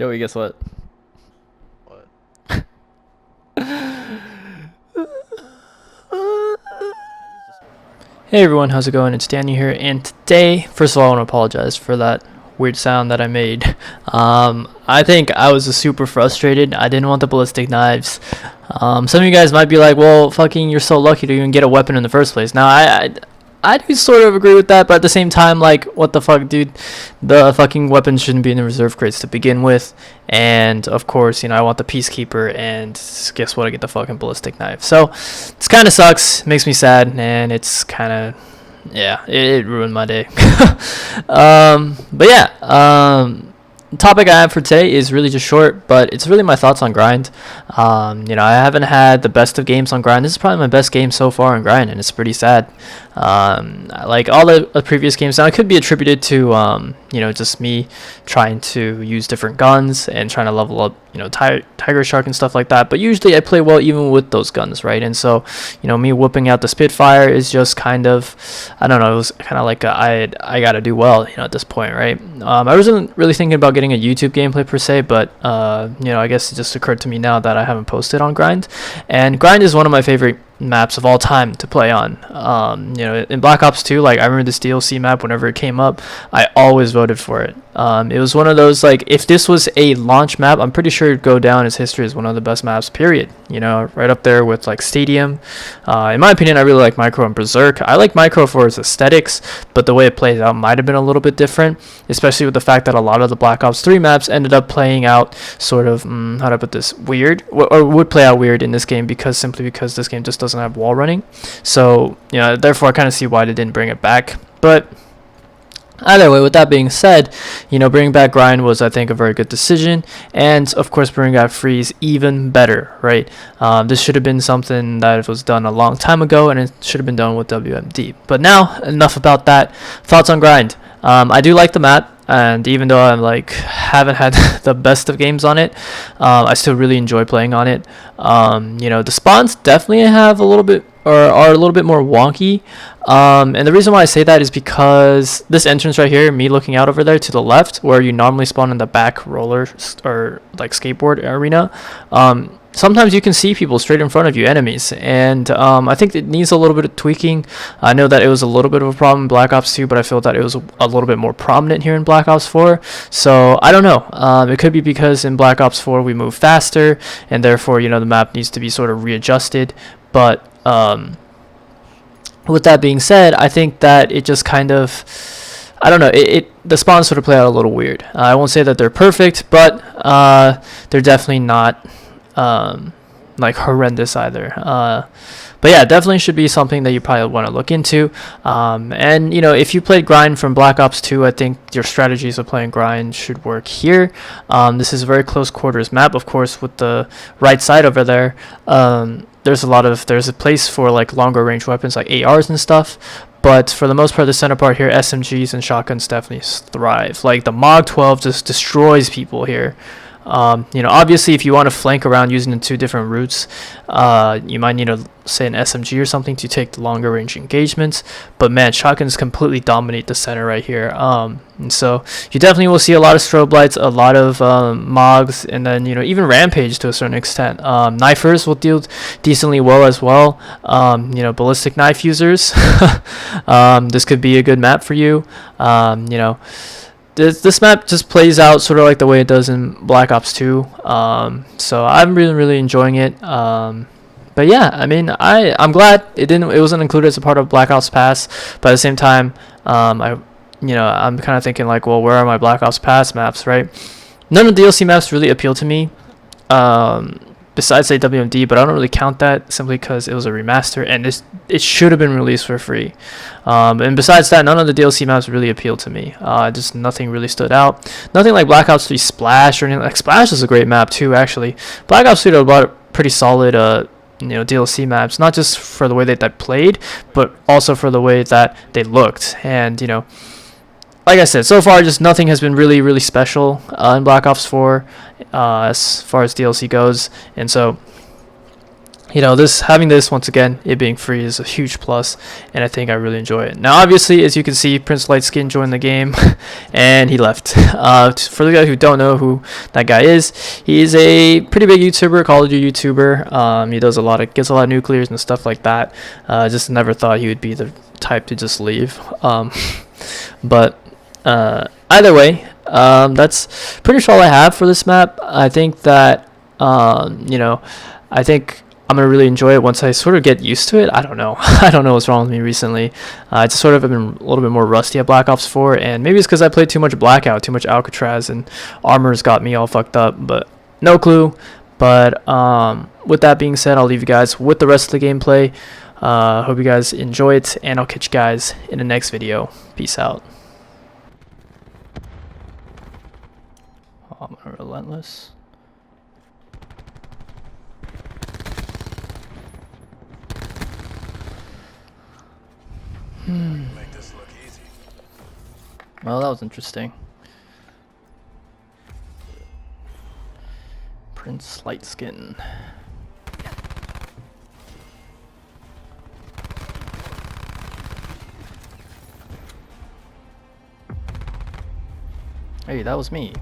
Joey, guess what? What? Hey everyone, how's it going? It's Danny here, and today, first of all, I want to apologize for that weird sound that I made. I think I was super frustrated. I didn't want the ballistic knives. Some of you guys might be like, well, fucking, you're so lucky to even get a weapon in the first place. Now, I do sort of agree with that, but at the same time, like, what the fuck, dude? The fucking weapons shouldn't be in the reserve crates to begin with. And, of course, I want the Peacekeeper, and guess what? I get the fucking ballistic knife. So, this kind of sucks, makes me sad, and it's kind of, yeah, it ruined my day. But yeah, the topic I have for today is really just short, but it's really my thoughts on grind. I haven't had the best of games on grind. This is probably my best game so far on grind, and it's pretty sad. Like all the previous games, now it could be attributed to just me trying to use different guns and trying to level up, Tiger Shark and stuff like that. But usually I play well even with those guns, right? And so, me whipping out the Spitfire is just kind of, I don't know, it was kind of like I gotta do well, at this point, right? I wasn't really thinking about getting a YouTube gameplay per se, but I guess it just occurred to me now that I haven't posted on grind, and grind is one of my favorite maps of all time to play on. In Black Ops 2, like, I remember this DLC map, whenever it came up, I always voted for it. It was one of those, like, if this was a launch map, I'm pretty sure it'd go down as history as one of the best maps, period. Right up there with, like, Stadium. In my opinion, I really like Micro and Berserk. I like Micro for its aesthetics, but the way it plays out might have been a little bit different, especially with the fact that a lot of the Black Ops 3 maps ended up playing out sort of, how do I put this, weird, or would play out weird in this game simply because this game just doesn't have wall running. So, therefore I kind of see why they didn't bring it back. But either way, with that being said, bringing back grind was, I think, a very good decision, and of course bringing back freeze even better, right? This should have been something that was done a long time ago, and it should have been done with WMD. But now, enough about that. Thoughts on grind. I do like the map, and even though I haven't had the best of games on it, I still really enjoy playing on it. The spawns definitely have a little bit, or are a little bit more wonky, and the reason why I say that is because this entrance right here, me looking out over there to the left, where you normally spawn in the back roller or like skateboard arena, sometimes you can see people straight in front of you, enemies, and I think it needs a little bit of tweaking. I know that it was a little bit of a problem in Black Ops 2, but I feel that it was a little bit more prominent here in Black Ops 4. So I don't know. It could be because in Black Ops 4 we move faster, and therefore the map needs to be sort of readjusted. But with that being said, I think that it just kind of, I don't know, the spawns sort of play out a little weird. I won't say that they're perfect, but they're definitely not like horrendous either. But yeah, definitely should be something that you probably want to look into. And if you played grind from Black Ops 2, I think your strategies of playing grind should work here. This is a very close quarters map, of course, with the right side over there. There's a place for like longer range weapons like ARs and stuff. But for the most part, the center part here, SMGs and shotguns definitely thrive. Like the MOG 12 just destroys people here. Obviously, if you want to flank around using the two different routes, you might need say an SMG or something to take the longer range engagements. But man, shotguns completely dominate the center right here. And so you definitely will see a lot of strobe lights, a lot of MOGs, and then even Rampage to a certain extent. Knifers will deal decently well as well. Ballistic knife users. This could be a good map for you. This map just plays out sort of like the way it does in Black Ops 2. So I'm really, really enjoying it. But yeah, I mean, I'm glad it wasn't included as a part of Black Ops Pass. But at the same time, I'm kind of thinking like, well, where are my Black Ops Pass maps, right? None of the DLC maps really appeal to me. Besides say WMD, but I don't really count that simply because it was a remaster and it should have been released for free. And besides that, none of the DLC maps really appealed to me. Just nothing really stood out. Nothing like Black Ops 3 Splash or anything. Like Splash is a great map too, actually. Black Ops 3 had a lot of pretty solid DLC maps, not just for the way that they played, but also for the way that they looked. And like I said, so far just nothing has been really, really special in Black Ops 4 as far as DLC goes. And so you know, this having this once again, it being free is a huge plus, and I think I really enjoy it. Now, obviously, as you can see, Prince Lightskin joined the game, and he left. For the guys who don't know who that guy is, he is a pretty big YouTuber, Call of Duty YouTuber. He does gets a lot of nuclears and stuff like that. Just never thought he would be the type to just leave. But either way, that's pretty much all I have for this map. I think that you know, I think I'm gonna really enjoy it once I sort of get used to it. I don't know. I don't know what's wrong with me recently. I just sort of have been a little bit more rusty at Black Ops 4, and maybe it's because I played too much Blackout, too much Alcatraz, and armor's got me all fucked up. But no clue. But with that being said, I'll leave you guys with the rest of the gameplay. Hope you guys enjoy it, and I'll catch you guys in the next video. Peace out. Oh, I'm relentless. Make this look easy. Well, that was interesting. Prince Lightskin. Hey, that was me.